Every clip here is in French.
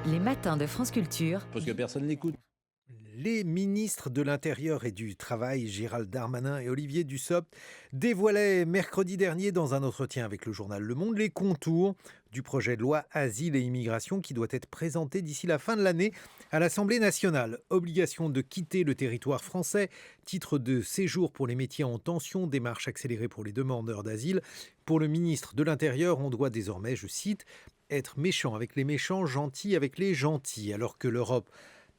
Les matins de France Culture. Parce que personne n'écoute. Les ministres de l'Intérieur et du Travail, Gérald Darmanin et Olivier Dussopt, dévoilaient mercredi dernier dans un entretien avec le journal Le Monde les contours du projet de loi Asile et Immigration qui doit être présenté d'ici la fin de l'année à l'Assemblée nationale. Obligation de quitter le territoire français, titre de séjour pour les métiers en tension, démarche accélérée pour les demandeurs d'asile. Pour le ministre de l'Intérieur, on doit désormais, je cite, être méchant avec les méchants, gentil avec les gentils, alors que l'Europe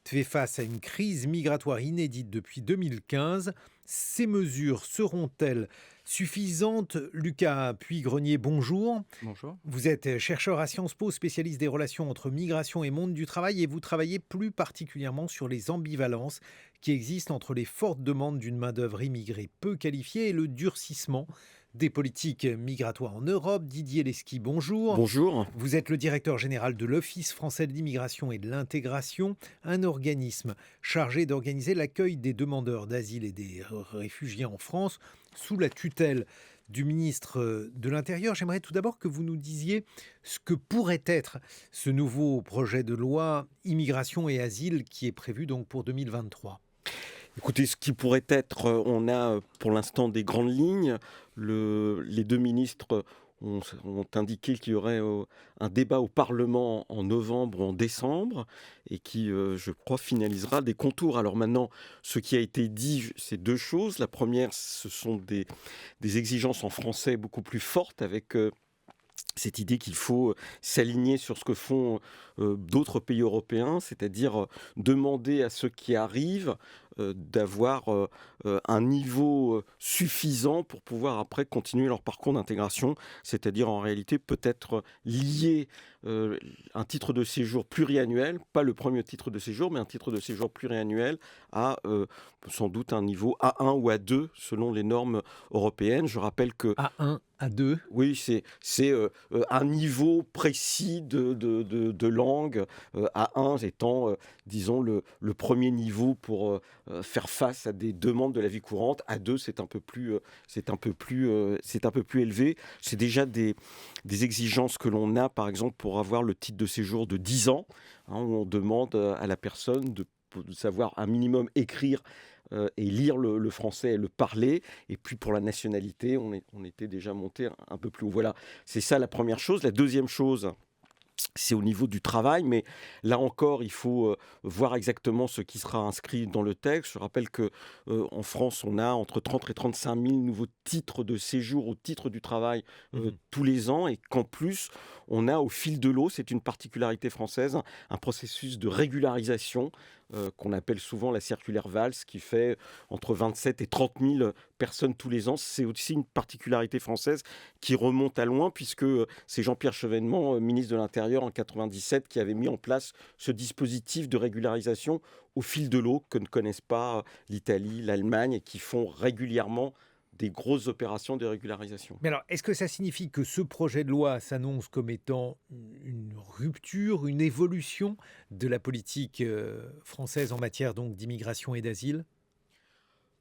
fait face à une crise migratoire inédite depuis 2015. Ces mesures seront-elles suffisantes? Lucas Puy-Grenier, bonjour. Bonjour. Vous êtes chercheur à Sciences Po, spécialiste des relations entre migration et monde du travail, et vous travaillez plus particulièrement sur les ambivalences qui existent entre les fortes demandes d'une main-d'œuvre immigrée peu qualifiée et le durcissement des politiques migratoires en Europe. Didier Lesky, bonjour. Bonjour. Vous êtes le directeur général de l'Office français de l'immigration et de l'intégration, un organisme chargé d'organiser l'accueil des demandeurs d'asile et des réfugiés en France sous la tutelle du ministre de l'Intérieur. J'aimerais tout d'abord que vous nous disiez ce que pourrait être ce nouveau projet de loi immigration et asile qui est prévu donc pour 2023. Écoutez, ce qui pourrait être, on a pour l'instant des grandes lignes. Les deux ministres ont indiqué qu'il y aurait un débat au Parlement en novembre ou en décembre et qui, je crois, finalisera des contours. Alors maintenant, ce qui a été dit, c'est deux choses. La première, ce sont des exigences en français beaucoup plus fortes avec cette idée qu'il faut s'aligner sur ce que font d'autres pays européens, c'est-à-dire demander à ceux qui arrivent d'avoir un niveau suffisant pour pouvoir après continuer leur parcours d'intégration, c'est-à-dire en réalité peut-être lier un titre de séjour pluriannuel, pas le premier titre de séjour, mais un titre de séjour pluriannuel à sans doute un niveau A1 ou A2 selon les normes européennes. Je rappelle que A1, A2. oui, c'est un niveau précis de langue, A1 étant, disons, le premier niveau pour faire face à des demandes de la vie courante. A2, c'est un peu plus élevé. C'est déjà des exigences que l'on a, par exemple, pour avoir le titre de séjour de 10 ans, hein, où on demande à la personne de savoir un minimum écrire et lire le français et le parler. Et puis pour la nationalité, on était déjà monté un peu plus haut. Voilà, c'est ça la première chose. La deuxième chose, c'est au niveau du travail, mais là encore, il faut voir exactement ce qui sera inscrit dans le texte. Je rappelle que en France, on a entre 30 et 35 000 nouveaux titres de séjour au titre du travail tous les ans, et qu'en plus, on a au fil de l'eau, c'est une particularité française, un processus de régularisation qu'on appelle souvent la circulaire Valls, qui fait entre 27 et 30 000 personnes tous les ans. C'est aussi une particularité française qui remonte à loin, puisque c'est Jean-Pierre Chevènement, ministre de l'Intérieur en 97, qui avait mis en place ce dispositif de régularisation au fil de l'eau que ne connaissent pas l'Italie, l'Allemagne, et qui font régulièrement des grosses opérations de régularisation. Mais alors, est-ce que ça signifie que ce projet de loi s'annonce comme étant une rupture, une évolution de la politique française en matière donc d'immigration et d'asile ?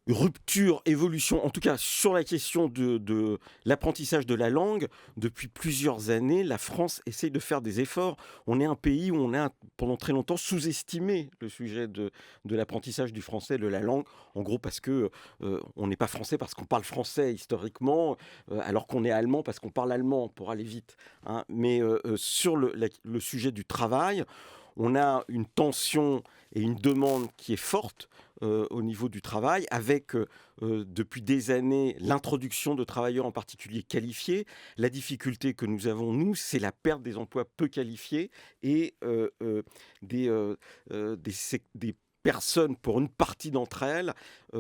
Rupture, évolution, en tout cas sur la question de l'apprentissage de la langue, depuis plusieurs années, la France essaye de faire des efforts. On est un pays où on a pendant très longtemps sous-estimé le sujet de l'apprentissage du français, de la langue, en gros parce que on n'est pas français parce qu'on parle français historiquement, alors qu'on est allemand parce qu'on parle allemand, pour aller vite, hein. Mais sur le sujet du travail, on a une tension et une demande qui est forte au niveau du travail, avec depuis des années l'introduction de travailleurs en particulier qualifiés. La difficulté que nous avons, nous, c'est la perte des emplois peu qualifiés et des personnes, pour une partie d'entre elles,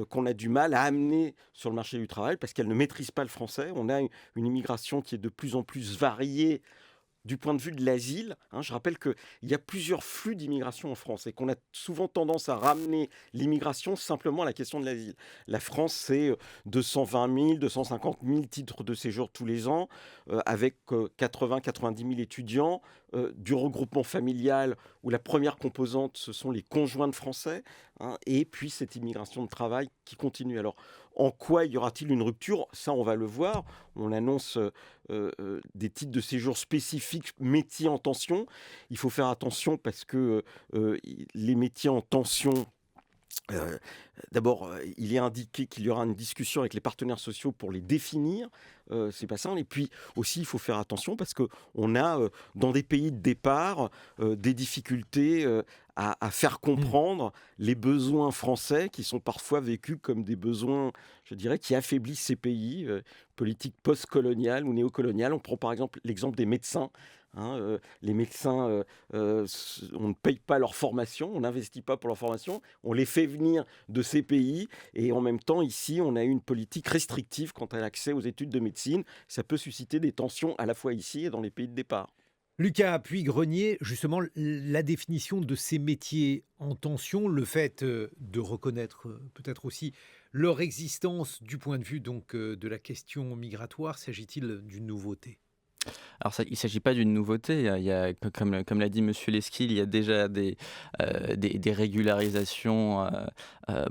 qu'on a du mal à amener sur le marché du travail parce qu'elles ne maîtrisent pas le français. On a une immigration qui est de plus en plus variée du point de vue de l'asile, hein. Je rappelle qu'il y a plusieurs flux d'immigration en France et qu'on a souvent tendance à ramener l'immigration simplement à la question de l'asile. La France, c'est 220 000, 250 000 titres de séjour tous les ans, avec 80-90 000 étudiants, du regroupement familial où la première composante, ce sont les conjoints de Français, hein, et puis cette immigration de travail qui continue. Alors, En quoi y aura-t-il une rupture? Ça, on va le voir. On annonce des titres de séjour spécifiques métiers en tension. Il faut faire attention parce que les métiers en tension, Heu, d'abord, il est indiqué qu'il y aura une discussion avec les partenaires sociaux pour les définir, c'est pas simple et puis aussi il faut faire attention parce qu'on a, dans des pays de départ, des difficultés, à faire Mmh. comprendre les besoins français qui sont parfois vécus comme des besoins, je dirais, qui affaiblissent ces pays, politique post-coloniale ou néocoloniale. On prend par exemple l'exemple des médecins, hein, les médecins, on ne paye pas leur formation, on n'investit pas pour leur formation, on les fait venir de ces pays et en même temps, ici, on a une politique restrictive quant à l'accès aux études de médecine. Ça peut susciter des tensions à la fois ici et dans les pays de départ. Lucas Puy-Grenier, justement, la définition de ces métiers en tension, le fait de reconnaître peut-être aussi leur existence du point de vue donc de la question migratoire, s'agit-il d'une nouveauté? Alors ça, il ne s'agit pas d'une nouveauté, comme l'a dit monsieur Lesky, il y a déjà des régularisations,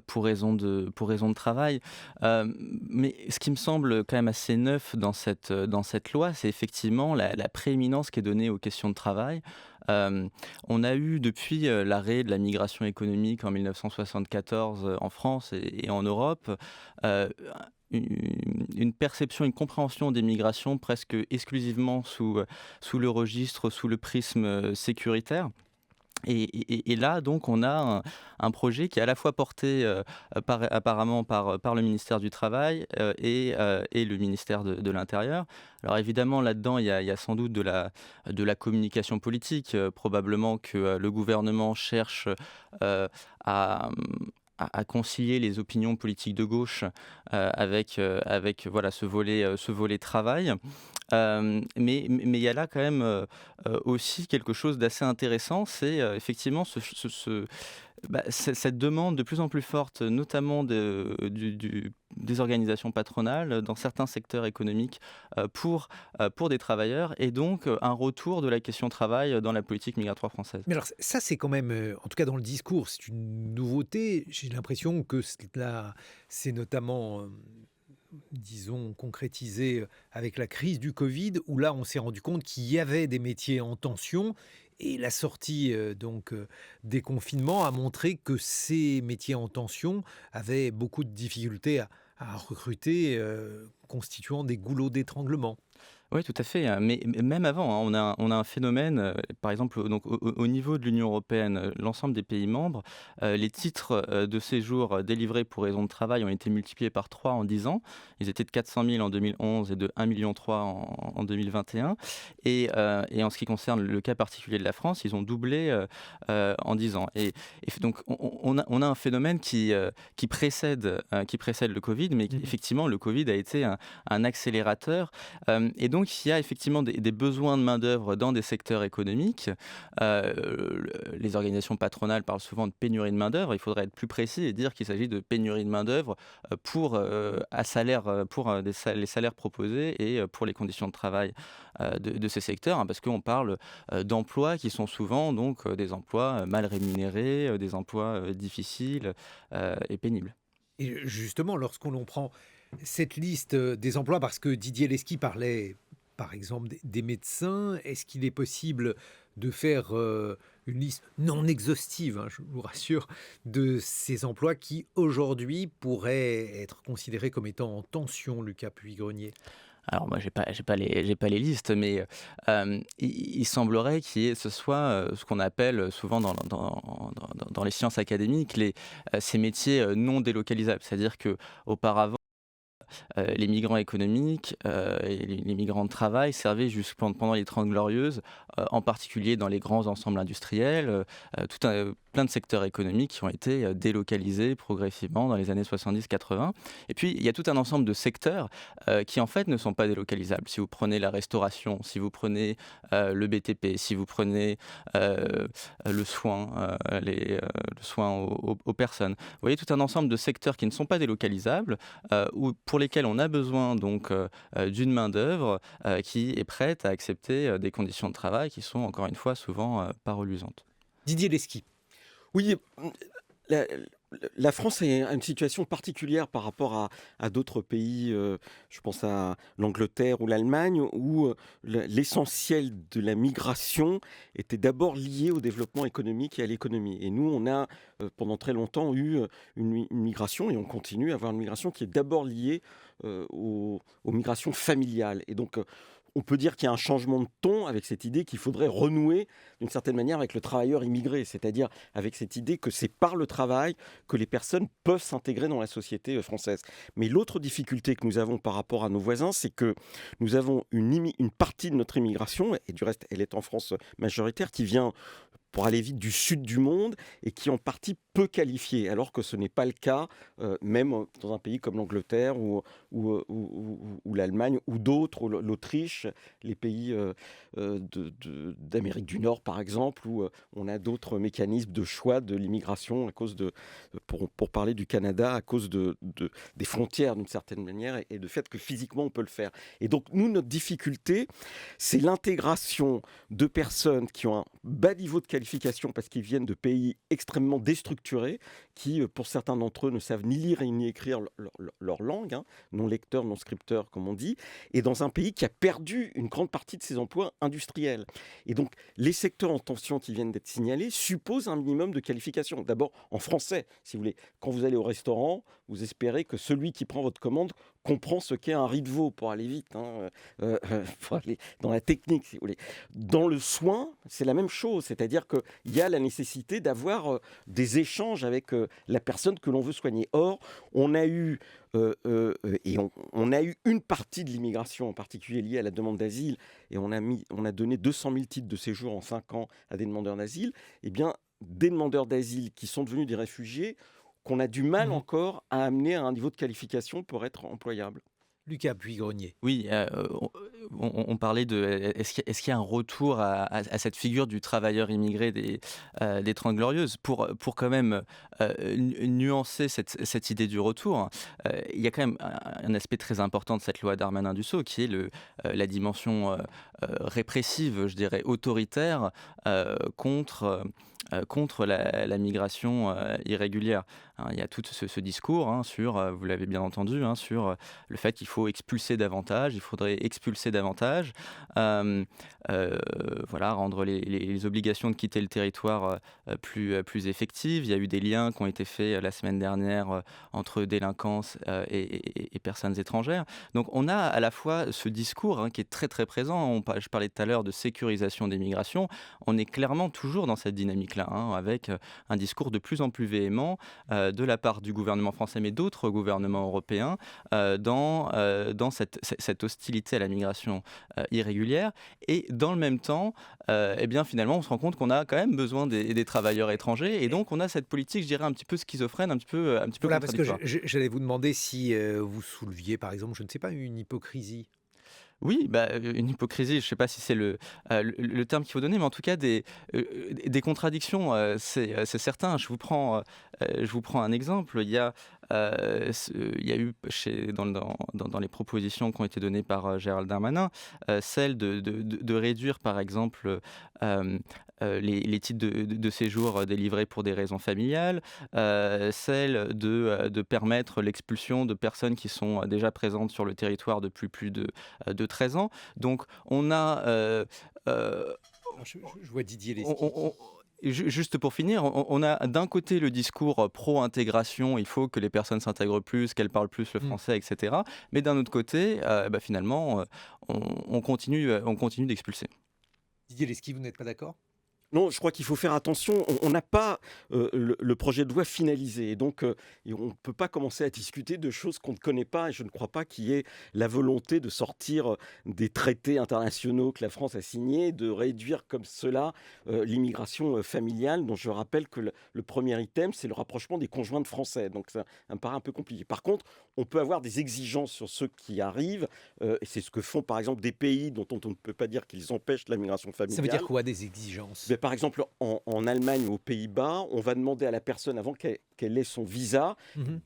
pour raison de travail. Mais ce qui me semble quand même assez neuf dans cette loi, c'est effectivement la prééminence qui est donnée aux questions de travail. On a eu depuis, l'arrêt de la migration économique en 1974, en France et en Europe, heu, une perception, une compréhension des migrations presque exclusivement sous le registre, sous le prisme, sécuritaire. Et là, donc, on a un projet qui est à la fois porté, apparemment par le ministère du Travail, et le ministère de l'Intérieur. Alors évidemment, là-dedans, il y a sans doute de la communication politique, probablement que, le gouvernement cherche, à, à concilier les opinions politiques de gauche, avec voilà ce volet travail. Mais il y a là quand même, aussi quelque chose d'assez intéressant, c'est, effectivement cette demande de plus en plus forte, notamment des organisations patronales, dans certains secteurs économiques, pour des travailleurs et donc, un retour de la question travail, dans la politique migratoire française. Mais alors ça, c'est quand même, en tout cas dans le discours, c'est une nouveauté. J'ai l'impression que cela c'est notamment, disons, concrétisé, avec la crise du Covid, où là, on s'est rendu compte qu'il y avait des métiers en tension et la sortie, donc, des confinements a montré que ces métiers en tension avaient beaucoup de difficultés à recruter, constituant des goulots d'étranglement. Oui, tout à fait, mais même avant, hein, on a un phénomène, par exemple, donc au niveau de l'Union européenne, l'ensemble des pays membres, les titres, de séjour, délivrés pour raison de travail ont été multipliés par 3 en 10 ans. Ils étaient de 400 000 en 2011 et de 1,3 million en 2021 et en ce qui concerne le cas particulier de la France, ils ont doublé, en 10 ans et donc on a un phénomène qui précède le Covid, mais Mmh. effectivement, le Covid a été un accélérateur. Et donc, il y a effectivement des besoins de main-d'œuvre dans des secteurs économiques. Les organisations patronales parlent souvent de pénurie de main-d'œuvre. Il faudrait être plus précis et dire qu'il s'agit de pénurie de main-d'œuvre à salaire, pour les salaires proposés et pour les conditions de travail de ces secteurs, hein, parce qu'on parle d'emplois qui sont souvent donc des emplois mal rémunérés, des emplois difficiles et pénibles. Et justement, lorsqu'on l'on prend cette liste, des emplois, parce que Didier Lesky parlait, par exemple, des médecins, est-ce qu'il est possible de faire, une liste non exhaustive, hein, je vous rassure, de ces emplois qui, aujourd'hui, pourraient être considérés comme étant en tension, Lucas Puy-Grenier? Alors moi j'ai pas les listes, mais il semblerait ce soit, ce qu'on appelle souvent dans les sciences académiques ces métiers, non délocalisables. C'est-à-dire qu'auparavant, les migrants économiques, et les migrants de travail servaient pendant les Trente Glorieuses, en particulier dans les grands ensembles industriels, plein de secteurs économiques qui ont été, délocalisés progressivement dans les années 70-80. Et puis il y a tout un ensemble de secteurs, qui en fait ne sont pas délocalisables. Si vous prenez la restauration, si vous prenez, le BTP, si vous prenez, le soin, le soin aux personnes. Vous voyez tout un ensemble de secteurs qui ne sont pas délocalisables, ou pour lesquels on a besoin donc, d'une main-d'œuvre, qui est prête à accepter, des conditions de travail qui sont encore une fois souvent, pas reluisantes. Didier Lesky. Oui, la la France a une situation particulière par rapport à d'autres pays, je pense à l'Angleterre ou l'Allemagne, où l'essentiel de la migration était d'abord lié au développement économique et à l'économie. Et nous, on a pendant très longtemps eu une migration, et on continue à avoir une migration qui est d'abord liée aux migrations familiales. Et donc, on peut dire qu'il y a un changement de ton avec cette idée qu'il faudrait renouer d'une certaine manière avec le travailleur immigré, c'est-à-dire avec cette idée que c'est par le travail que les personnes peuvent s'intégrer dans la société française. Mais l'autre difficulté que nous avons par rapport à nos voisins, c'est que nous avons une partie de notre immigration, et du reste elle est en France majoritaire, qui vient pour aller vite du sud du monde et qui est en partie peu qualifiée, alors que ce n'est pas le cas, même dans un pays comme l'Angleterre ou l'Allemagne ou d'autres, ou l'Autriche, les pays d'Amérique du Nord par exemple, où on a d'autres mécanismes de choix de l'immigration à cause pour parler du Canada, à cause des frontières d'une certaine manière et du fait que physiquement on peut le faire. Et donc nous, notre difficulté, c'est l'intégration de personnes qui ont un bas niveau de qualification parce qu'ils viennent de pays extrêmement déstructurés, qui pour certains d'entre eux ne savent ni lire ni écrire leur langue, non lecteurs, non scripteurs comme on dit, et dans un pays qui a perdu une grande partie de ses emplois industriels. Et donc les secteurs en tension qui viennent d'être signalés supposent un minimum de qualification. D'abord en français, si vous voulez. Quand vous allez au restaurant, vous espérez que celui qui prend votre commande comprend ce qu'est un riz de veau, pour aller vite, pour aller dans la technique, si vous voulez. Dans le soin, c'est la même chose, c'est-à-dire qu'il y a la nécessité d'avoir des échanges avec la personne que l'on veut soigner. Or, on a eu une partie de l'immigration, en particulier liée à la demande d'asile, et on a donné 200 000 titres de séjour en 5 ans à des demandeurs d'asile. Eh bien, des demandeurs d'asile qui sont devenus des réfugiés, qu'on a du mal encore à amener à un niveau de qualification pour être employable. Lucas Puy-Grenier. Oui, on parlait de est-ce qu'il y a un retour à cette figure du travailleur immigré des 30 Glorieuses pour quand même nuancer cette idée du retour. Il y a quand même un aspect très important de cette loi Darmanin-Dussault qui est la dimension répressive, je dirais autoritaire contre la migration irrégulière. Il y a tout ce discours sur, vous l'avez bien entendu, sur le fait qu'il faut expulser davantage, il faudrait expulser davantage, rendre les obligations de quitter le territoire plus effectives. Il y a eu des liens qui ont été faits la semaine dernière entre délinquance et personnes étrangères. Donc on a à la fois ce discours qui est très très présent. Je parlais tout à l'heure de sécurisation des migrations. On est clairement toujours dans cette dynamique-là, avec un discours de plus en plus véhément de la part du gouvernement français, mais d'autres gouvernements européens, dans cette hostilité à la migration irrégulière. Et dans le même temps, finalement, on se rend compte qu'on a quand même besoin des travailleurs étrangers. Et donc, on a cette politique, je dirais, un petit peu schizophrène, un petit peu voilà, parce que contradictoire. j'allais vous demander si vous souleviez, par exemple, je ne sais pas, une hypocrisie. Oui, une hypocrisie, je ne sais pas si c'est le terme qu'il faut donner, mais en tout cas des contradictions, c'est certain. Je vous prends un exemple. Il y a eu dans les propositions qui ont été données par Gérald Darmanin, celle de réduire par exemple les titres de séjour délivrés pour des raisons familiales, celle de permettre l'expulsion de personnes qui sont déjà présentes sur le territoire depuis plus de 13 ans. Donc on a... Je vois Didier Lesky. Juste pour finir, on a d'un côté le discours pro-intégration, il faut que les personnes s'intègrent plus, qu'elles parlent plus le français, etc. Mais d'un autre côté, finalement, on continue d'expulser. Didier Lesky, vous n'êtes pas d'accord ? Non, je crois qu'il faut faire attention. On n'a pas le projet de loi finalisé. Et donc, on ne peut pas commencer à discuter de choses qu'on ne connaît pas. Et je ne crois pas qu'il y ait la volonté de sortir des traités internationaux que la France a signés, de réduire comme cela l'immigration familiale, dont je rappelle que le premier item, c'est le rapprochement des conjoints de Français. Donc, ça me paraît un peu compliqué. Par contre, on peut avoir des exigences sur ceux qui arrivent. Et c'est ce que font, par exemple, des pays dont on ne peut pas dire qu'ils empêchent la migration familiale. Ça veut dire quoi, des exigences ? Par exemple, en Allemagne ou aux Pays-Bas, on va demander à la personne, avant qu'elle ait son visa,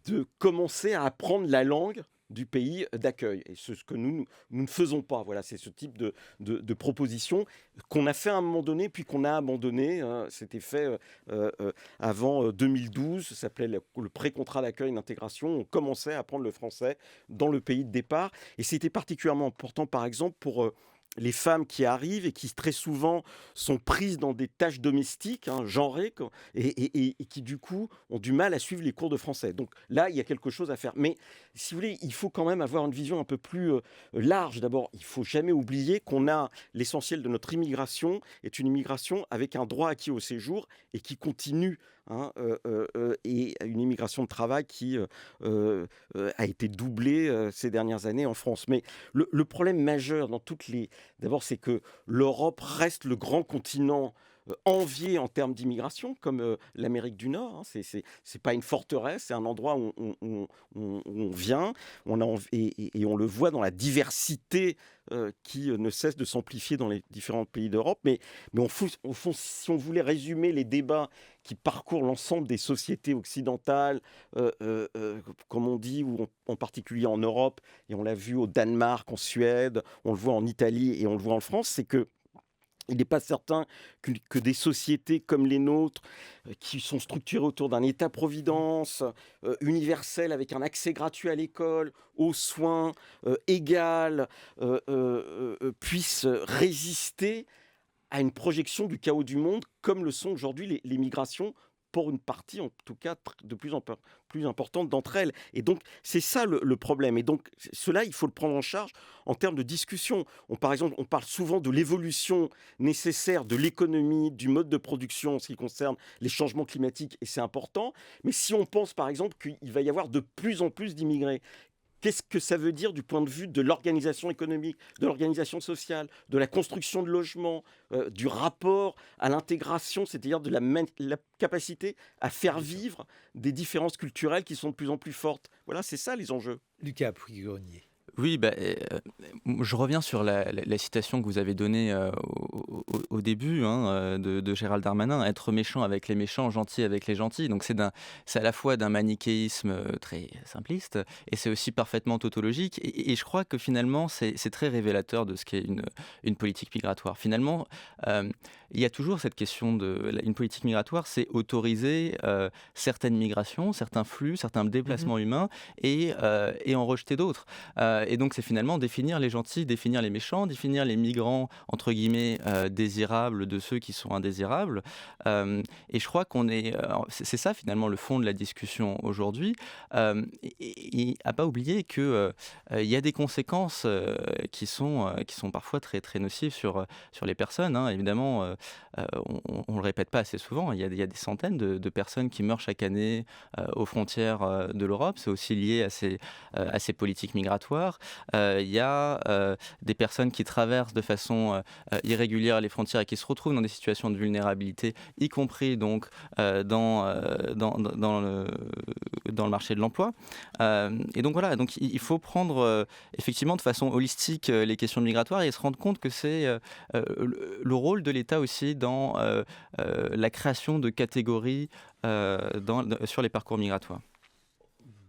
de commencer à apprendre la langue du pays d'accueil. Et ce que nous ne faisons pas. Voilà, c'est ce type de proposition qu'on a fait à un moment donné, puis qu'on a abandonné. C'était fait avant 2012, ça s'appelait le pré-contrat d'accueil d'intégration. On commençait à apprendre le français dans le pays de départ. Et c'était particulièrement important, par exemple, pour les femmes qui arrivent et qui très souvent sont prises dans des tâches domestiques, genrées, et qui du coup ont du mal à suivre les cours de français. Donc là, il y a quelque chose à faire. Mais si vous voulez, il faut quand même avoir une vision un peu plus large. D'abord, il ne faut jamais oublier qu'on a l'essentiel de notre immigration est une immigration avec un droit acquis au séjour et qui continue. Et une immigration de travail qui a été doublée ces dernières années en France. Mais le problème majeur dans d'abord, c'est que l'Europe reste le grand continent envié en termes d'immigration, comme l'Amérique du Nord. C'est pas une forteresse, c'est un endroit où on vient, et on le voit dans la diversité qui ne cesse de s'amplifier dans les différents pays d'Europe. Mais au fond, si on voulait résumer les débats qui parcourent l'ensemble des sociétés occidentales, comme on dit, ou en particulier en Europe, et on l'a vu au Danemark, en Suède, on le voit en Italie et on le voit en France, c'est que il n'est pas certain que des sociétés comme les nôtres, qui sont structurées autour d'un État-providence universel, avec un accès gratuit à l'école, aux soins égal, puissent résister à une projection du chaos du monde, comme le sont aujourd'hui les migrations, pour une partie, en tout cas, de plus en plus importante d'entre elles. Et donc, c'est ça le problème. Et donc, cela, il faut le prendre en charge en termes de discussion. Par exemple, on parle souvent de l'évolution nécessaire de l'économie, du mode de production en ce qui concerne les changements climatiques, et c'est important. Mais si on pense, par exemple, qu'il va y avoir de plus en plus d'immigrés, qu'est-ce que ça veut dire du point de vue de l'organisation économique, de l'organisation sociale, de la construction de logements, du rapport à l'intégration, c'est-à-dire de la capacité à faire vivre des différences culturelles qui sont de plus en plus fortes. Voilà, c'est ça les enjeux. Lucas Pouy-Grenier. Oui, je reviens sur la citation que vous avez donnée au début de Gérald Darmanin, être méchant avec les méchants, gentil avec les gentils. Donc c'est à la fois d'un manichéisme très simpliste et c'est aussi parfaitement tautologique. Et je crois que finalement c'est très révélateur de ce qu'est une politique migratoire. Finalement, il y a toujours cette question une politique migratoire, c'est autoriser certaines migrations, certains flux, certains déplacements humains et en rejeter d'autres. Et donc c'est finalement définir les gentils, définir les méchants, définir les migrants entre guillemets désirables de ceux qui sont indésirables. Et je crois c'est ça finalement le fond de la discussion aujourd'hui. Et à pas oublier que il y a des conséquences qui sont parfois très très nocives sur les personnes. Évidemment, on le répète pas assez souvent. Il y a des centaines de personnes qui meurent chaque année aux frontières de l'Europe. C'est aussi lié à ces politiques migratoires. Il y a des personnes qui traversent de façon irrégulière les frontières et qui se retrouvent dans des situations de vulnérabilité, y compris donc dans le marché de l'emploi. Et donc voilà, donc il faut prendre effectivement de façon holistique les questions migratoires et se rendre compte que c'est le rôle de l'État aussi dans la création de catégories sur les parcours migratoires.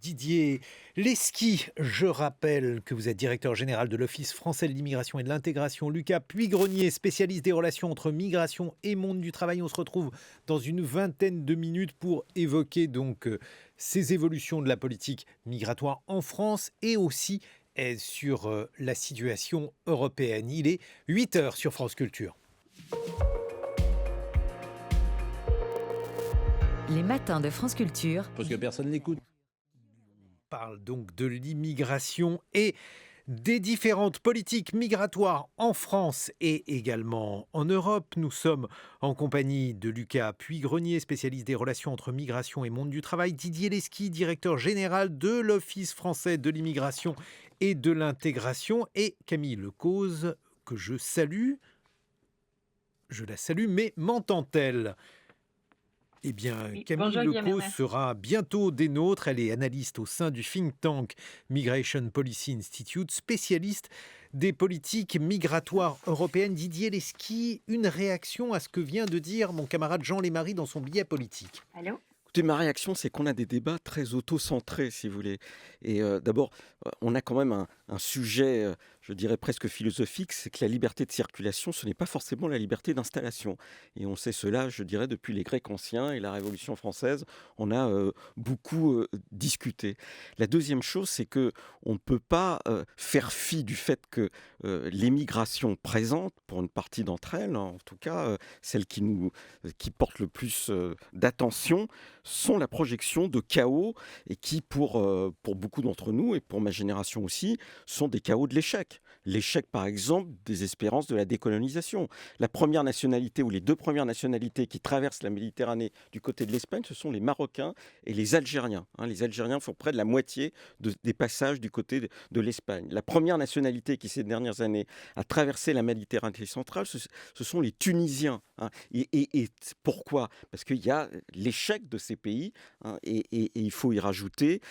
Didier Lesky, je rappelle que vous êtes directeur général de l'Office français de l'immigration et de l'intégration. Lucas Pouy-Grenier, spécialiste des relations entre migration et monde du travail. On se retrouve dans une vingtaine de minutes pour évoquer donc ces évolutions de la politique migratoire en France et aussi sur la situation européenne. Il est 8h sur France Culture. Les matins de France Culture. Parce que personne n'écoute. On parle donc de l'immigration et des différentes politiques migratoires en France et également en Europe. Nous sommes en compagnie de Lucas Pouy-Grenier, spécialiste des relations entre migration et monde du travail, Didier Lesky, directeur général de l'Office français de l'immigration et de l'intégration, et Camille Lecause, que je salue. Je la salue, mais m'entend-elle ? Eh bien, Camille Lecause sera bientôt des nôtres. Elle est analyste au sein du think tank Migration Policy Institute, spécialiste des politiques migratoires européennes. Didier Lesky, une réaction à ce que vient de dire mon camarade Jean Lémarie dans son billet politique. Allô ? Écoutez, ma réaction, c'est qu'on a des débats très auto-centrés, si vous voulez. Et d'abord, on a quand même un sujet, je dirais presque philosophique, c'est que la liberté de circulation, ce n'est pas forcément la liberté d'installation. Et on sait cela, je dirais, depuis les Grecs anciens et la Révolution française, on a beaucoup discuté. La deuxième chose, c'est que on ne peut pas faire fi du fait que l'émigration présente, pour une partie d'entre elles, en tout cas, celles qui portent le plus d'attention, sont la projection de chaos et qui, pour beaucoup d'entre nous et pour ma génération aussi, sont des chaos de l'échec. L'échec, par exemple, des espérances de la décolonisation. La première nationalité ou les deux premières nationalités qui traversent la Méditerranée du côté de l'Espagne, ce sont les Marocains et les Algériens. Les Algériens font près de la moitié des passages du côté de l'Espagne. La première nationalité qui, ces dernières années, a traversé la Méditerranée centrale, ce sont les Tunisiens. Et pourquoi ? Parce qu'il y a l'échec de ces pays, et il faut y rajouter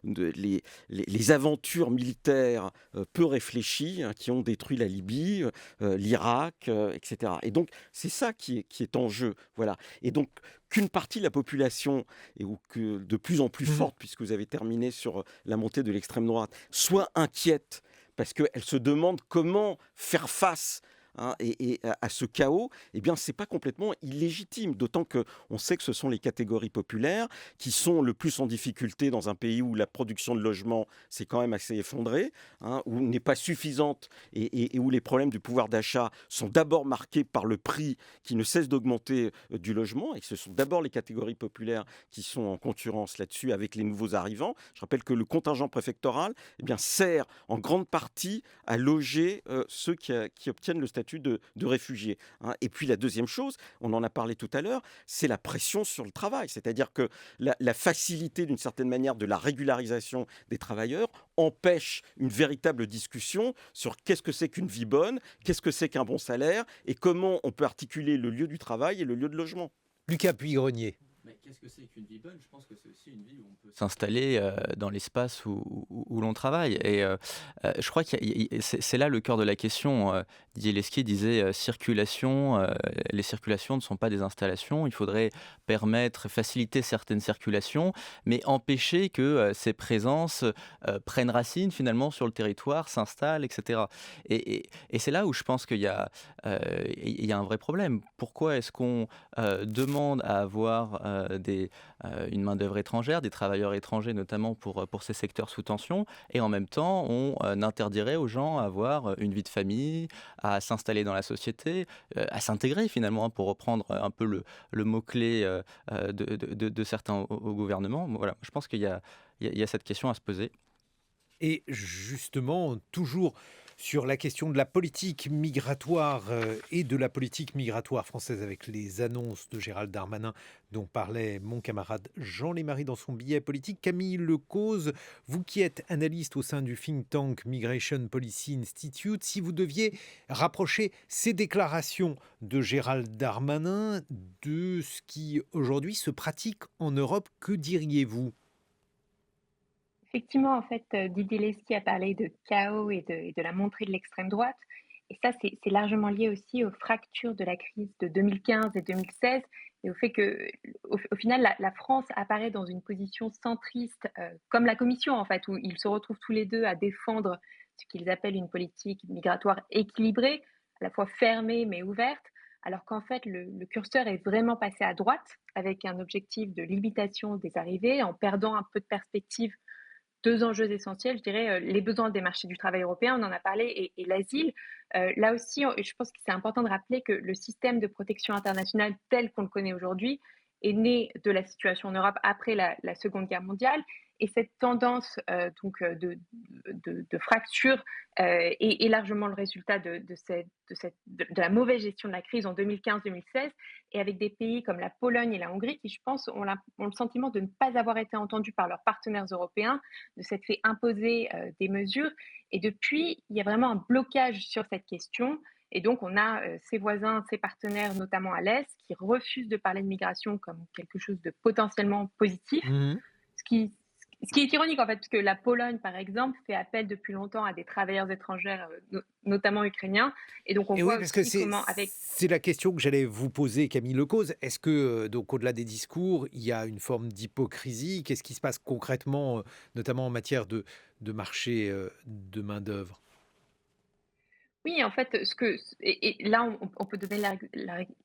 les aventures militaires peu réfléchies qui ont détruit la Libye, l'Irak, etc. Et donc, c'est ça qui est en jeu. Voilà. Et donc, qu'une partie de la population, ou que de plus en plus forte, puisque vous avez terminé sur la montée de l'extrême droite, soit inquiète parce qu'elle se demande comment faire face et à ce chaos, eh bien, c'est pas complètement illégitime. D'autant qu'on sait que ce sont les catégories populaires qui sont le plus en difficulté dans un pays où la production de logements s'est quand même assez effondrée, où n'est pas suffisante et où les problèmes du pouvoir d'achat sont d'abord marqués par le prix qui ne cesse d'augmenter du logement. Et ce sont d'abord les catégories populaires qui sont en concurrence là-dessus avec les nouveaux arrivants. Je rappelle que le contingent préfectoral sert en grande partie à loger ceux qui obtiennent le statut de réfugiés. Et puis la deuxième chose, on en a parlé tout à l'heure, c'est la pression sur le travail. C'est-à-dire que la facilité d'une certaine manière de la régularisation des travailleurs empêche une véritable discussion sur qu'est-ce que c'est qu'une vie bonne, qu'est-ce que c'est qu'un bon salaire et comment on peut articuler le lieu du travail et le lieu de logement. Lucas Puy-Grenier. Mais qu'est-ce que c'est qu'une vie bonne ? Je pense que c'est aussi une vie où on peut s'installer dans l'espace où l'on travaille. Et je crois que c'est là le cœur de la question. Didier Lesquier disait circulation, les circulations ne sont pas des installations. Il faudrait permettre, faciliter certaines circulations, mais empêcher que ces présences prennent racine finalement sur le territoire, s'installent, etc. Et c'est là où je pense qu'il y a un vrai problème. Pourquoi est-ce qu'on demande à avoir une main-d'œuvre étrangère, des travailleurs étrangers notamment pour ces secteurs sous tension, et en même temps on interdirait aux gens à avoir une vie de famille, à s'installer dans la société, à s'intégrer finalement, pour reprendre un peu le mot-clé de certains au gouvernement. Voilà, je pense qu'il y a cette question à se poser. Et justement, toujours sur la question de la politique migratoire et de la politique migratoire française avec les annonces de Gérald Darmanin dont parlait mon camarade Jean Lémarie dans son billet politique. Camille Lecause, vous qui êtes analyste au sein du think tank Migration Policy Institute, si vous deviez rapprocher ces déclarations de Gérald Darmanin de ce qui aujourd'hui se pratique en Europe, que diriez-vous ? Effectivement, en fait, Didier Lesquier a parlé de chaos et de la montée de l'extrême droite. Et ça, c'est largement lié aussi aux fractures de la crise de 2015 et 2016 et au fait que, au final, la France apparaît dans une position centriste, comme la Commission, en fait, où ils se retrouvent tous les deux à défendre ce qu'ils appellent une politique migratoire équilibrée, à la fois fermée mais ouverte, alors qu'en fait, le curseur est vraiment passé à droite avec un objectif de limitation des arrivées, en perdant un peu de perspective deux enjeux essentiels, je dirais, les besoins des marchés du travail européens, on en a parlé, et l'asile. Là aussi, je pense que c'est important de rappeler que le système de protection internationale tel qu'on le connaît aujourd'hui est né de la situation en Europe après la Seconde Guerre mondiale. Et cette tendance de fracture est largement le résultat de la mauvaise gestion de la crise en 2015-2016, et avec des pays comme la Pologne et la Hongrie qui, je pense, ont le sentiment de ne pas avoir été entendus par leurs partenaires européens, de s'être fait imposer des mesures. Et depuis, il y a vraiment un blocage sur cette question. Et donc, on a ses voisins, ses partenaires, notamment à l'Est, qui refusent de parler de migration comme quelque chose de potentiellement positif, ce ce qui est ironique en fait, parce que la Pologne, par exemple, fait appel depuis longtemps à des travailleurs étrangers, notamment ukrainiens, et donc on Et oui, voit parce que aussi comment avec c'est la question que j'allais vous poser, Camille Lecause. Est-ce que, donc, au-delà des discours, il y a une forme d'hypocrisie? Qu'est-ce qui se passe concrètement, notamment en matière de marché de main-d'œuvre? oui, en fait, et là, on peut donner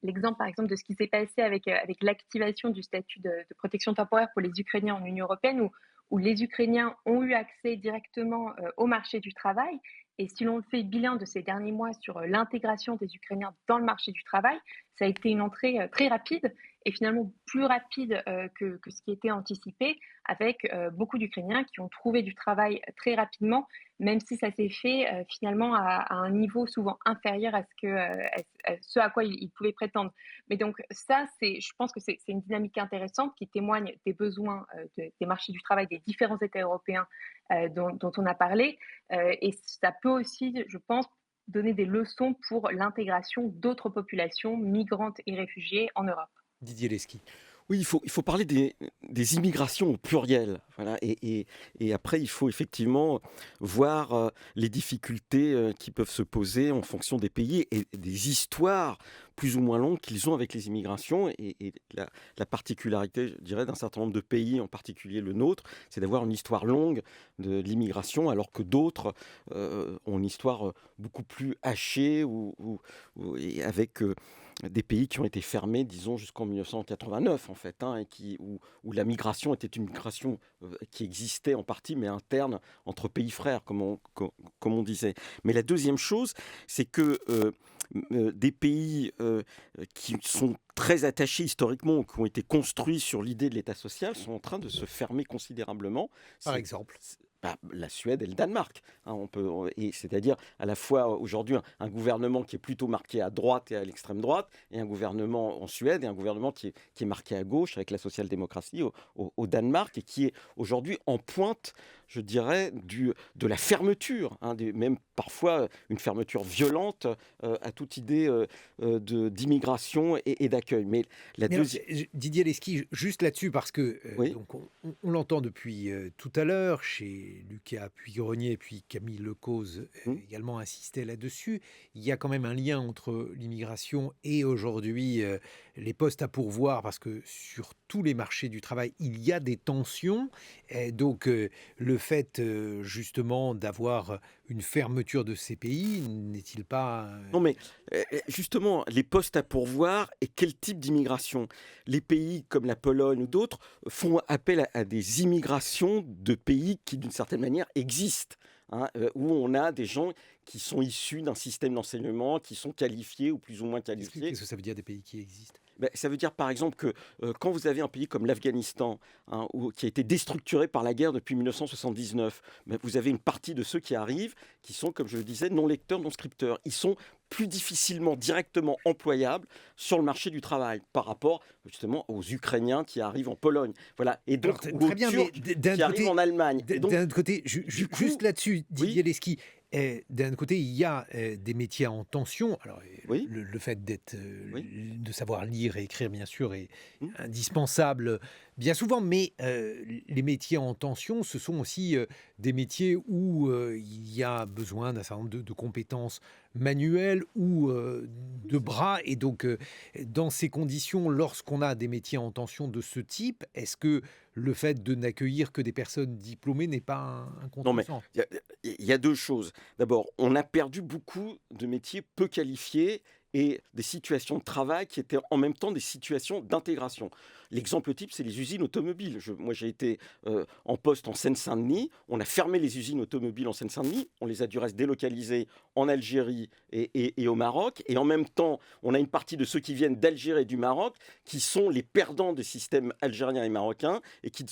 l'exemple, par exemple, de ce qui s'est passé avec l'activation du statut de protection temporaire pour les Ukrainiens en Union européenne, où les Ukrainiens ont eu accès directement au marché du travail. Et si l'on fait bilan de ces derniers mois sur l'intégration des Ukrainiens dans le marché du travail, ça a été une entrée très rapide et finalement plus rapide que ce qui était anticipé, avec beaucoup d'Ukrainiens qui ont trouvé du travail très rapidement, même si ça s'est fait finalement à un niveau souvent inférieur à ce à quoi ils pouvaient prétendre. Mais donc ça, je pense que c'est une dynamique intéressante qui témoigne des besoins des marchés du travail des différents États européens dont on a parlé. Et ça peut aussi, je pense, donner des leçons pour l'intégration d'autres populations migrantes et réfugiées en Europe. Didier Lesky. Oui, il faut parler des immigrations au pluriel. Voilà, et après, il faut effectivement voir les difficultés qui peuvent se poser en fonction des pays et des histoires plus ou moins longues qu'ils ont avec les immigrations. Et la particularité, je dirais, d'un certain nombre de pays, en particulier le nôtre, c'est d'avoir une histoire longue de l'immigration, alors que d'autres ont une histoire beaucoup plus hachée et avec des pays qui ont été fermés, disons, jusqu'en 1989, en fait, hein, où la migration était une migration qui existait en partie, mais interne, entre pays frères, comme on disait. Mais la deuxième chose, c'est que des pays qui sont très attachés historiquement, qui ont été construits sur l'idée de l'État social, sont en train de se fermer considérablement. Par exemple. La Suède et le Danemark, hein, et c'est-à-dire à la fois aujourd'hui un gouvernement qui est plutôt marqué à droite et à l'extrême droite, et un gouvernement en Suède et un gouvernement qui est marqué à gauche avec la social-démocratie au Danemark, et qui est aujourd'hui en pointe, je dirais, de la fermeture, hein, même parfois une fermeture violente à toute idée d'immigration et d'accueil. Mais Didier Lesky, juste là-dessus, parce que Oui. donc on l'entend depuis tout à l'heure chez Lucas Puy-Grenier, puis Camille Lecause également insistait là-dessus. Il y a quand même un lien entre l'immigration et aujourd'hui les postes à pourvoir, parce que sur tous les marchés du travail, il y a des tensions. Et donc le fait justement d'avoir une fermeture de ces pays, n'est-il pas... Non, mais justement, les postes à pourvoir et quel type d'immigration? Les pays comme la Pologne ou d'autres font appel à des immigrations de pays qui, d'une certaine manière, existent, hein, où on a des gens qui sont issus d'un système d'enseignement, qui sont qualifiés ou plus ou moins qualifiés. Qu'est-ce que ça veut dire, des pays qui existent? Ça veut dire par exemple que quand vous avez un pays comme l'Afghanistan, hein, qui a été déstructuré par la guerre depuis 1979, vous avez une partie de ceux qui arrivent qui sont, comme je le disais, non lecteurs, non scripteurs. Ils sont plus difficilement directement employables sur le marché du travail par rapport justement aux Ukrainiens qui arrivent en Pologne. Voilà. Et donc, alors, très bien, mais qui arrivent en Allemagne. D'un autre côté, juste là-dessus, Didier Lesky, d'un côté, il y a des métiers en tension. Alors, Oui. le fait de savoir lire et écrire, bien sûr, est Mmh. indispensable bien souvent. Mais les métiers en tension, ce sont aussi des métiers où il y a besoin d'un certain nombre de compétences manuelles ou de bras. Et donc, dans ces conditions, lorsqu'on a des métiers en tension de ce type, est-ce que le fait de n'accueillir que des personnes diplômées n'est pas un Non, mais contresens? il y a deux choses. D'abord, on a perdu beaucoup de métiers peu qualifiés et des situations de travail qui étaient en même temps des situations d'intégration. L'exemple type, c'est les usines automobiles. Moi, j'ai été en poste en Seine-Saint-Denis. On a fermé les usines automobiles en Seine-Saint-Denis. On les a du reste délocalisées en Algérie et au Maroc. Et en même temps, on a une partie de ceux qui viennent d'Algérie et du Maroc qui sont les perdants des systèmes algériens et marocains et qui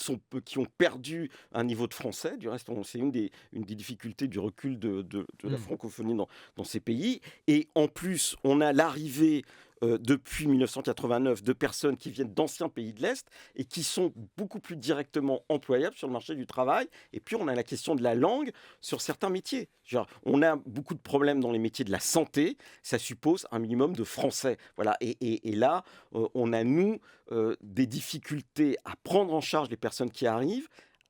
ont perdu un niveau de français. Du reste, c'est une des difficultés du recul de la francophonie dans ces pays. Et en plus, on a l'arrivée depuis 1989 de personnes qui viennent d'anciens pays de l'Est et qui sont beaucoup plus directement employables sur le marché du travail. Et puis, on a la question de la langue sur certains métiers. On a beaucoup de problèmes dans les métiers de la santé. Ça suppose un minimum de français. Voilà. Et là, on a, nous, des difficultés à prendre en charge les personnes qui arrivent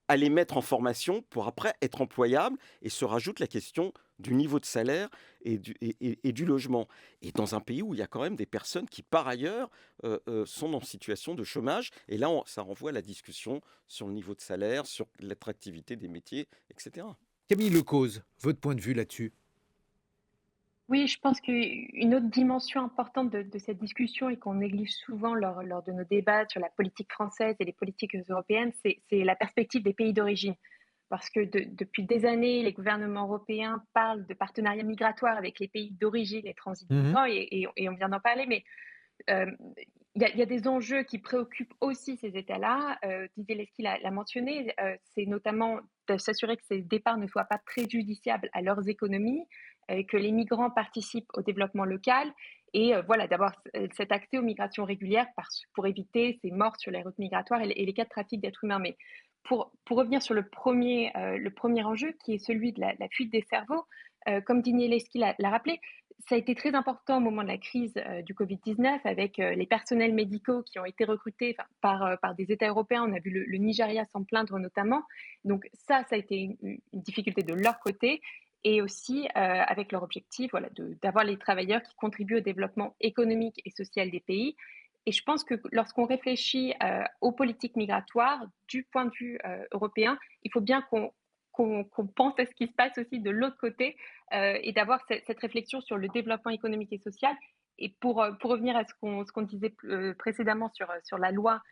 à les mettre en formation pour après être employables, et se rajoute la question du niveau de salaire et du logement. Et dans un pays où il y a quand même des personnes qui, par ailleurs, sont en situation de chômage, et là, ça renvoie à la discussion sur le niveau de salaire, sur l'attractivité des métiers, etc. Camille Lecause, votre point de vue là-dessus? Oui, je pense qu'une autre dimension importante de cette discussion et qu'on néglige souvent lors de nos débats sur la politique française et les politiques européennes, c'est la perspective des pays d'origine. Parce que depuis des années, les gouvernements européens parlent de partenariats migratoires avec les pays d'origine et transit de Mhm. migrants, et on vient d'en parler, mais euh, il y a des enjeux qui préoccupent aussi ces États-là. Didier Lesky l'a mentionné, c'est notamment de s'assurer que ces départs ne soient pas préjudiciables à leurs économies, que les migrants participent au développement local, et voilà, d'avoir cet accès aux migrations régulières pour éviter ces morts sur les routes migratoires et les cas de trafic d'êtres humains. Mais pour revenir sur le premier enjeu, qui est celui de la fuite des cerveaux, comme Didier Lesky l'a rappelé, ça a été très important au moment de la crise du Covid-19, avec les personnels médicaux qui ont été recrutés par des États européens. On a vu le Nigeria s'en plaindre notamment. Donc ça a été une difficulté de leur côté, et aussi avec leur objectif, voilà, d'avoir les travailleurs qui contribuent au développement économique et social des pays. Et je pense que lorsqu'on réfléchit aux politiques migratoires du point de vue européen, il faut bien qu'on pense à ce qui se passe aussi de l'autre côté, et d'avoir cette réflexion sur le développement économique et social. Et pour revenir à ce qu'on disait précédemment sur la loi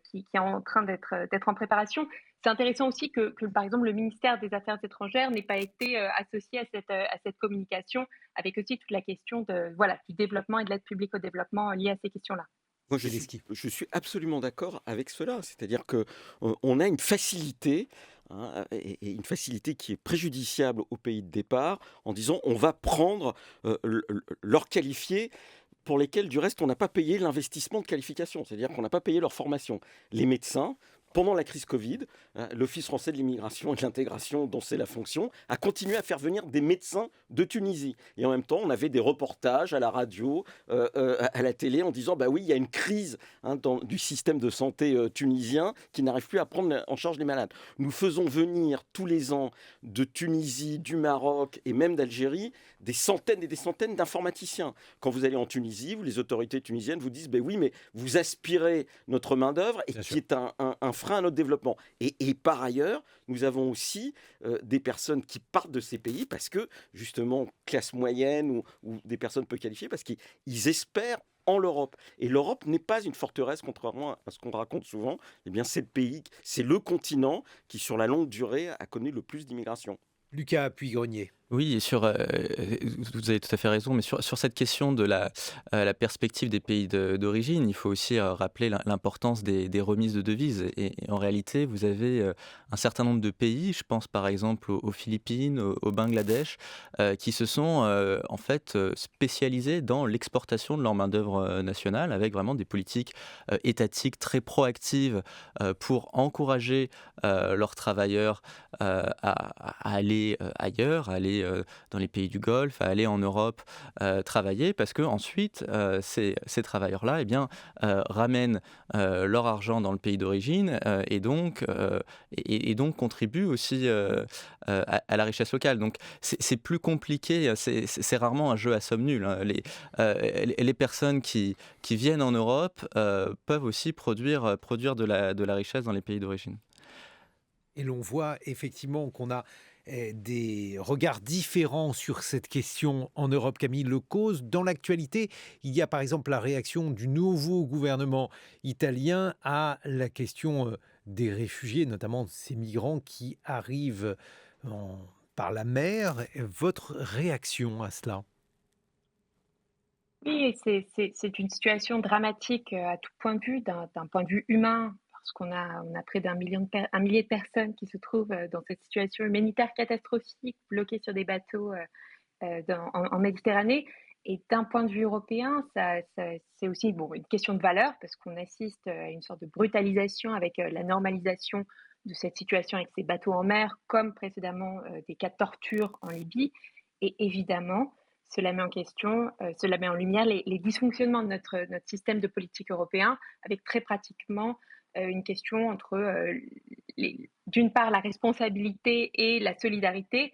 qui est en train d'être en préparation, c'est intéressant aussi que, par exemple, le ministère des Affaires étrangères n'ait pas été associé à cette communication, avec aussi toute la question voilà, du développement et de l'aide publique au développement liée à ces questions-là. Moi, Zelensky. je suis absolument d'accord avec cela. C'est-à-dire que on a une facilité, hein, et une facilité qui est préjudiciable au pays de départ, en disant on va prendre leurs qualifiés, pour lesquels, du reste, on n'a pas payé l'investissement de qualification, c'est-à-dire qu'on n'a pas payé leur formation. Les médecins, pendant la crise Covid, l'Office français de l'immigration et de l'intégration, dont c'est la fonction, a continué à faire venir des médecins de Tunisie. Et en même temps, on avait des reportages à la radio, à la télé, en disant, bah oui, il y a une crise, hein, du système de santé tunisien qui n'arrive plus à prendre en charge les malades. Nous faisons venir tous les ans de Tunisie, du Maroc et même d'Algérie des centaines et des centaines d'informaticiens. Quand vous allez en Tunisie, les autorités tunisiennes vous disent, ben oui, mais vous aspirez notre main-d'œuvre, et Bien qui sûr. est un frein à notre développement. Et par ailleurs, nous avons aussi des personnes qui partent de ces pays parce que, justement, classe moyenne ou des personnes peu qualifiées, parce qu'ils espèrent en l'Europe. Et l'Europe n'est pas une forteresse, contrairement à ce qu'on raconte souvent. Eh bien, c'est le pays, c'est le continent qui, sur la longue durée, a connu le plus d'immigration. Lucas Puy-Grenier. Oui, et vous avez tout à fait raison, mais sur cette question de la perspective des pays d'origine, il faut aussi rappeler l'importance des remises de devises. Et en réalité, vous avez un certain nombre de pays, je pense par exemple aux Philippines, au Bangladesh, qui se sont en fait spécialisés dans l'exportation de leur main-d'œuvre nationale, avec vraiment des politiques étatiques très proactives pour encourager leurs travailleurs à aller ailleurs, à aller dans les pays du Golfe, à aller en Europe travailler, parce que ensuite ces travailleurs-là, eh bien, ramènent leur argent dans le pays d'origine, et donc contribuent aussi à la richesse locale. Donc c'est plus compliqué, c'est rarement un jeu à somme nulle, hein. Les personnes qui viennent en Europe peuvent aussi produire de la richesse dans les pays d'origine. Et l'on voit effectivement qu'on a des regards différents sur cette question en Europe. Camille Lecause, dans l'actualité, il y a par exemple la réaction du nouveau gouvernement italien à la question des réfugiés, notamment ces migrants qui arrivent par la mer. Votre réaction à cela? Oui, c'est une situation dramatique à tout point de vue, d'un point de vue humain, parce on a près un millier de personnes qui se trouvent dans cette situation humanitaire catastrophique, bloquées sur des bateaux en Méditerranée. Et d'un point de vue européen, c'est aussi bon, une question de valeur, parce qu'on assiste à une sorte de brutalisation avec la normalisation de cette situation avec ces bateaux en mer, comme précédemment des cas de torture en Libye. Et évidemment, cela met en lumière les dysfonctionnements de notre système de politique européen, avec très pratiquement une question entre, d'une part la responsabilité et la solidarité,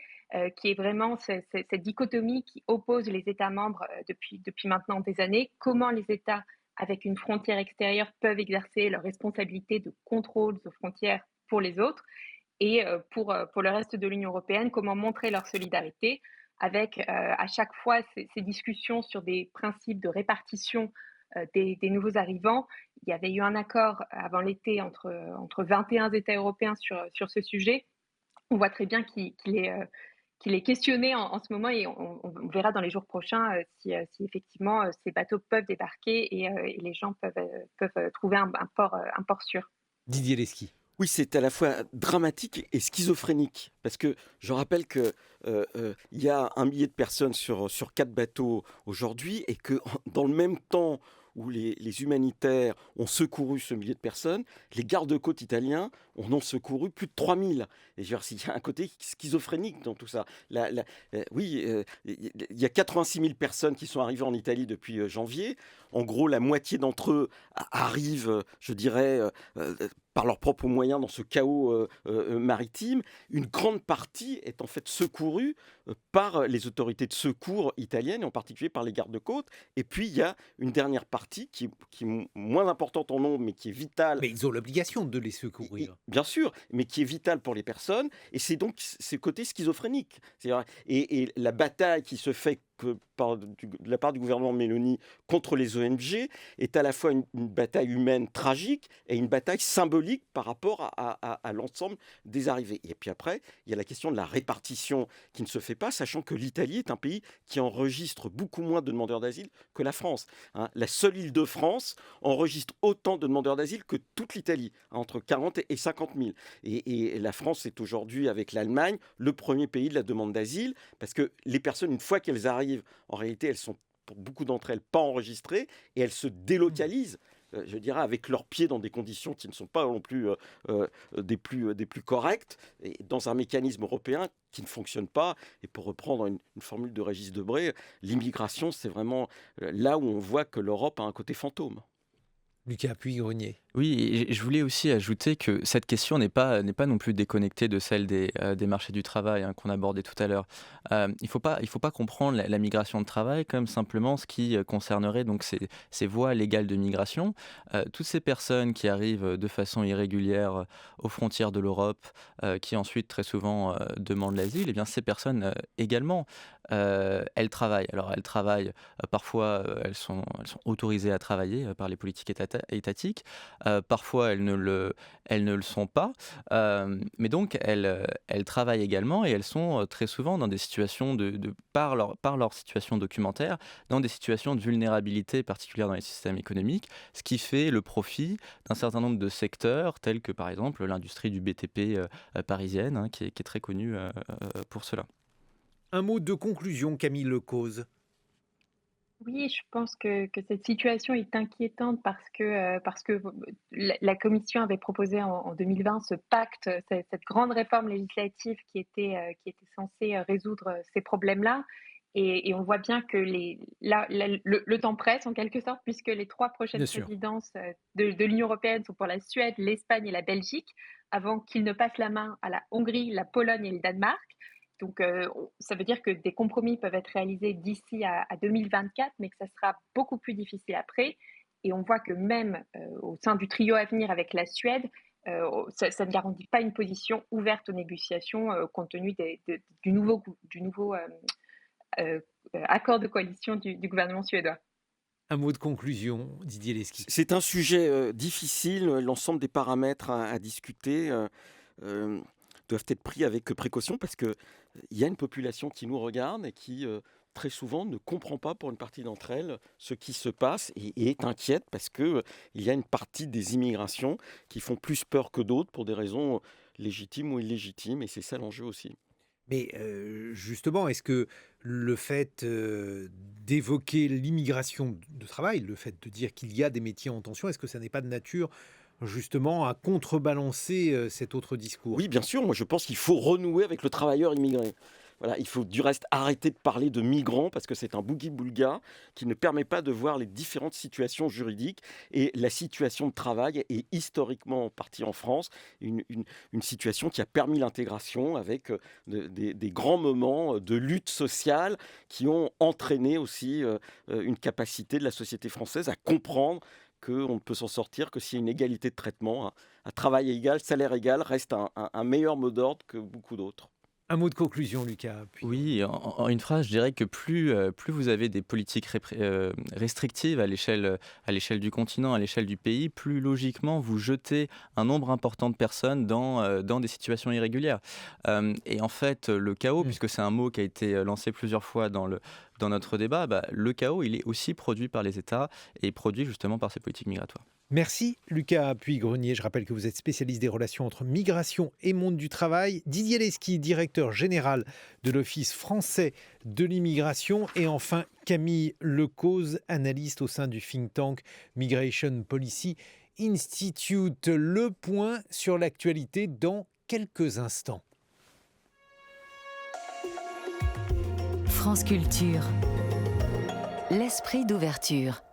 qui est vraiment cette dichotomie qui oppose les États membres, depuis maintenant des années. Comment les États avec une frontière extérieure peuvent exercer leur responsabilité de contrôle de frontières pour les autres et pour le reste de l'Union européenne, comment montrer leur solidarité avec, à chaque fois ces discussions sur des principes de répartition, des nouveaux arrivants. Il y avait eu un accord avant l'été entre 21 États européens sur ce sujet. On voit très bien qu'il est questionné en ce moment et on verra dans les jours prochains, si effectivement, ces bateaux peuvent débarquer et les gens peuvent trouver un port sûr. Didier Lesky. Oui, c'est à la fois dramatique et schizophrénique. Parce que je rappelle qu'il y a 1 millier de personnes sur 4 bateaux aujourd'hui et que dans le même temps où les humanitaires ont secouru ce millier de personnes, les gardes-côtes italiens en ont secouru plus de 3000. Et je veux dire, il y a un côté schizophrénique dans tout ça. Oui, il y a 86 000 personnes qui sont arrivées en Italie depuis janvier. En gros, la moitié d'entre eux arrivent, je dirais, par leurs propres moyens dans ce chaos maritime. Une grande partie est en fait secourue par les autorités de secours italiennes, et en particulier par les gardes-côtes. Et puis, il y a une dernière partie qui est moins importante en nombre, mais qui est vitale. Mais ils ont l'obligation de les secourir. Bien sûr, mais qui est vitale pour les personnes. Et c'est donc ce côté schizophrénique. Et la bataille qui se fait de la part du gouvernement Meloni contre les ONG est à la fois une bataille humaine tragique et une bataille symbolique par rapport à l'ensemble des arrivées. Et puis après, il y a la question de la répartition qui ne se fait pas, sachant que l'Italie est un pays qui enregistre beaucoup moins de demandeurs d'asile que la France. La seule Île-de-France enregistre autant de demandeurs d'asile que toute l'Italie, entre 40 et 50 000. Et la France est aujourd'hui, avec l'Allemagne, le premier pays de la demande d'asile, parce que les personnes, une fois qu'elles arrivent, en réalité, elles sont, pour beaucoup d'entre elles, pas enregistrées et elles se délocalisent, je dirais, avec leurs pieds dans des conditions qui ne sont pas non plus des plus correctes, et dans un mécanisme européen qui ne fonctionne pas. Et pour reprendre une formule de Régis Debray, l'immigration, c'est vraiment là où on voit que l'Europe a un côté fantôme. Lucas Puy-Grenier. Oui, et je voulais aussi ajouter que cette question n'est pas non plus déconnectée de celle des marchés du travail qu'on abordait tout à l'heure. Il faut pas comprendre la migration de travail comme simplement ce qui concernerait donc ces voies légales de migration. Toutes ces personnes qui arrivent de façon irrégulière aux frontières de l'Europe, qui ensuite très souvent demandent l'asile, et bien ces personnes également, elles travaillent. Alors elles travaillent, parfois elles sont autorisées à travailler par les politiques étatiques. Parfois, elles ne le sont pas, mais donc elles travaillent également et elles sont très souvent dans des situations par leur situation documentaire, dans des situations de vulnérabilité particulière dans les systèmes économiques, ce qui fait le profit d'un certain nombre de secteurs, tels que par exemple l'industrie du BTP parisienne, qui est très connue pour cela. Un mot de conclusion, Camille Lecause. Oui, je pense que cette situation est inquiétante parce que la Commission avait proposé en 2020 ce pacte, cette grande réforme législative qui était censée résoudre ces problèmes-là. Et on voit bien que le temps presse en quelque sorte, puisque les 3 prochaines Bien sûr. présidences de l'Union européenne sont pour la Suède, l'Espagne et la Belgique, avant qu'ils ne passent la main à la Hongrie, la Pologne et le Danemark. Donc, ça veut dire que des compromis peuvent être réalisés d'ici à 2024, mais que ça sera beaucoup plus difficile après. Et on voit que même au sein du trio à venir avec la Suède, ça ne garantit pas une position ouverte aux négociations compte tenu du nouveau accord de coalition du gouvernement suédois. Un mot de conclusion, Didier Lesky. C'est un sujet difficile. L'ensemble des paramètres à discuter doivent être pris avec précaution, parce qu'il y a une population qui nous regarde et qui, très souvent, ne comprend pas, pour une partie d'entre elles, ce qui se passe et est inquiète parce qu'il y a une partie des immigrations qui font plus peur que d'autres pour des raisons légitimes ou illégitimes, et c'est ça l'enjeu aussi. Mais justement, est-ce que le fait d'évoquer l'immigration de travail, le fait de dire qu'il y a des métiers en tension, est-ce que ça n'est pas de nature justement à contrebalancer cet autre discours? Oui, bien sûr, moi je pense qu'il faut renouer avec le travailleur immigré. Voilà, il faut du reste arrêter de parler de migrants parce que c'est un boogie-boulga qui ne permet pas de voir les différentes situations juridiques. Et la situation de travail est historiquement, en partie en France, une situation qui a permis l'intégration avec des grands moments de lutte sociale qui ont entraîné aussi une capacité de la société française à comprendre qu'on ne peut s'en sortir que s'il y a une égalité de traitement. Un travail égal, salaire égal reste un meilleur mot d'ordre que beaucoup d'autres. Un mot de conclusion, Lucas. Puis... Oui, en une phrase, je dirais que plus vous avez des politiques restrictives à l'échelle du continent, à l'échelle du pays, plus logiquement vous jetez un nombre important de personnes dans des situations irrégulières. Et en fait, le chaos, puisque c'est un mot qui a été lancé plusieurs fois dans notre débat, le chaos, il est aussi produit par les États et produit justement par ces politiques migratoires. Merci Lucas Puy-Grenier. Je rappelle que vous êtes spécialiste des relations entre migration et monde du travail. Didier Lesky, directeur général de l'Office français de l'immigration. Et enfin Camille Lecause, analyste au sein du think tank Migration Policy Institute. Le point sur l'actualité dans quelques instants. France Culture. L'esprit d'ouverture.